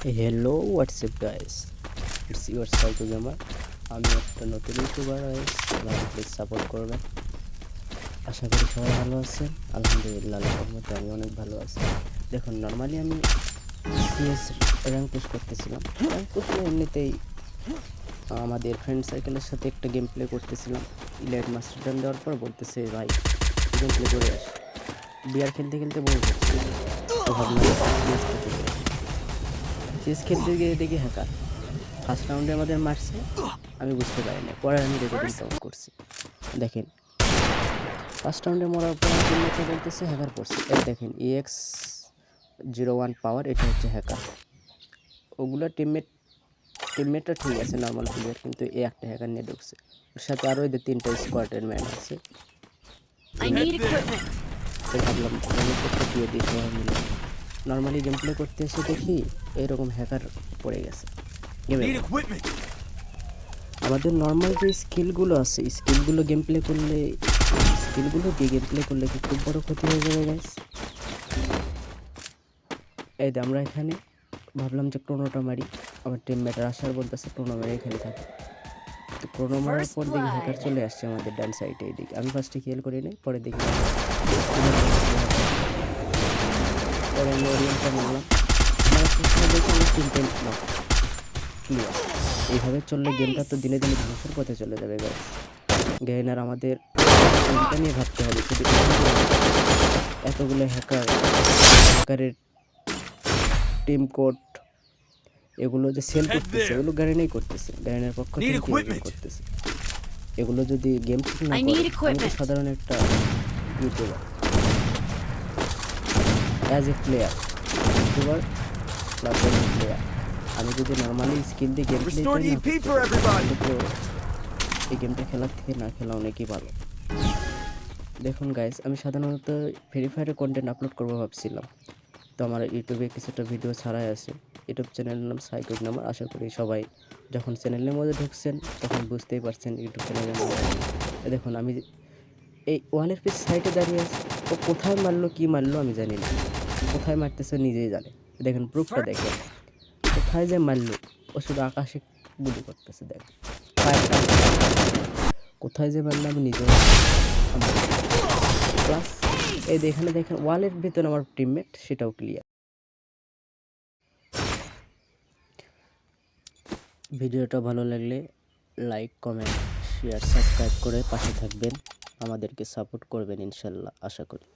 Hello WhatsApp guys, it's your psycho gamer. আমি একটা নতুন ইউটিউবার গাইস, আমাকে প্লিজ সাপোর্ট করবেন। আশা করি সবাই ভালো আছেন। আলহামদুলিল্লাহ, আল্লাহর রহমতে আমি অনেক ভালো আছি। দেখুন, নর্মালি আমি সিএস র্যাঙ্ক পুশ করতেছিলাম। র্যাঙ্ক পুশ এমনিতেই আমাদের ফ্রেন্ড সার্কেলের সাথে একটা গেম প্লে করতেছিলাম। ইলাইট মাস্টার টান দেওয়ার পর বলতেছে, ভাই গেম প্লে করে আস। বিয়ার খেলতে খেলতে বল হচ্ছে, তো ভাবলাম সিএস খেলতে গিয়ে দেখি হ্যাকার ফার্স্ট রাউন্ডে আমাদের মারছে। আমি বুঝতে পারিনি, পরে আমি রেকর্ডিং কাউন্ট করছি। দেখেন, ফার্স্ট রাউন্ডে মরার পর টিমমেটরা বলতেছে হ্যাকার পড়ছে। এই দেখেন EX01 পাওয়ার, এটা হচ্ছে হ্যাকার। ওগুলো টিমমেটটা ঠিক আছে, নর্মাল প্লেয়ার, কিন্তু এই একটা হ্যাকার নিয়ে ঢুকছে। ওর সাথে আরও এদের 3টা স্কোয়াডের ম্যান আছে। তো ভাবলাম একটা দিয়ে দিই সবাই মিলে। নর্মালি গেম প্লে করতে এসে দেখি এরকম হ্যাকার পড়ে গেছে গেমে। আমাদের নর্মাল যে স্কিলগুলো আছে, স্কিলগুলো দিয়ে গেম প্লে করলে কি খুব বড় ক্ষতি হয়ে যাবে গাইস। এই যে আমরা এখানে ভাবলাম যে ক্রোনোটা মারি, আমার টিমমেটার আসার বলতেছে ক্রোনো মেরে খেলে থাকে। তো ক্রোনো মারার পর দেখি হ্যাকার চলে আসছে আমাদের ডান সাইডে। এইদিকে আমি ফার্স্টে খেয়াল করি নাই, পরে দেখি পরে আমি ওরিয়েন্টটা মারলাম। দেখি আমি 3টে ক্লিয়ার। এইভাবে চললে গেমটা তো দিনে দিনে ধ্বংসের পথে চলে যাবে গাইস। গেইনার আমাদের টিমটা নিয়ে ভাবতে হবে। যদি এতগুলো হ্যাকারের টিম কোড এগুলো যে সেল করতেছে, এগুলো গ্যারেন্টি করতেছে, গ্যারেন্টির পক্ষ থেকে করতেছে। এগুলো যদি গেম ঠিক না করে, আমি তো সাধারণ একটা YouTuber, as a player, YouTuber plus player, আমি যদি নর্মালি স্কিল দিয়ে গেম প্লে তো এই গেমটা খেলার থেকে না খেলা অনেকই ভালো। দেখুন গাইস, আমি সাধারণত ফ্রি ফায়ারের কন্টেন্ট আপলোড করবো ভাবছিলাম। তো আমার ইউটিউবে কিছুটা ভিডিও ছাড়াই আছে। ইউটিউব চ্যানেলের নাম সাইকো গেমার। আশা করি সবাই যখন চ্যানেলের মধ্যে ঢুকছেন তখন বুঝতেই পারছেন ইউটিউব চ্যানেলের নাম। দেখুন, আমি এই ওয়ালের পিস সাইডে দাঁড়িয়ে আছি। ও কোথায় মারলো, কি মারলো আমি জানি না, কোথায় মারতেছে নিজেই জানে। দেখেন প্রুফটা, দেখেন কোথায় যে মারলো। ও শুধু আকাশে গুলি করতেছে। দেখ কোথায় যে মারলো আমি নিজেও প্লাস এই এখানে দেখেন ওয়ালের ভিতরে আমার টিমমেট, সেটাও ক্লিয়ার। ভিডিওটা ভালো লাগলে লাইক, কমেন্ট, শেয়ার, সাবস্ক্রাইব করে পাশে থাকবেন। আমাদেরকে সাপোর্ট করবেন ইনশাল্লাহ, আশা করি।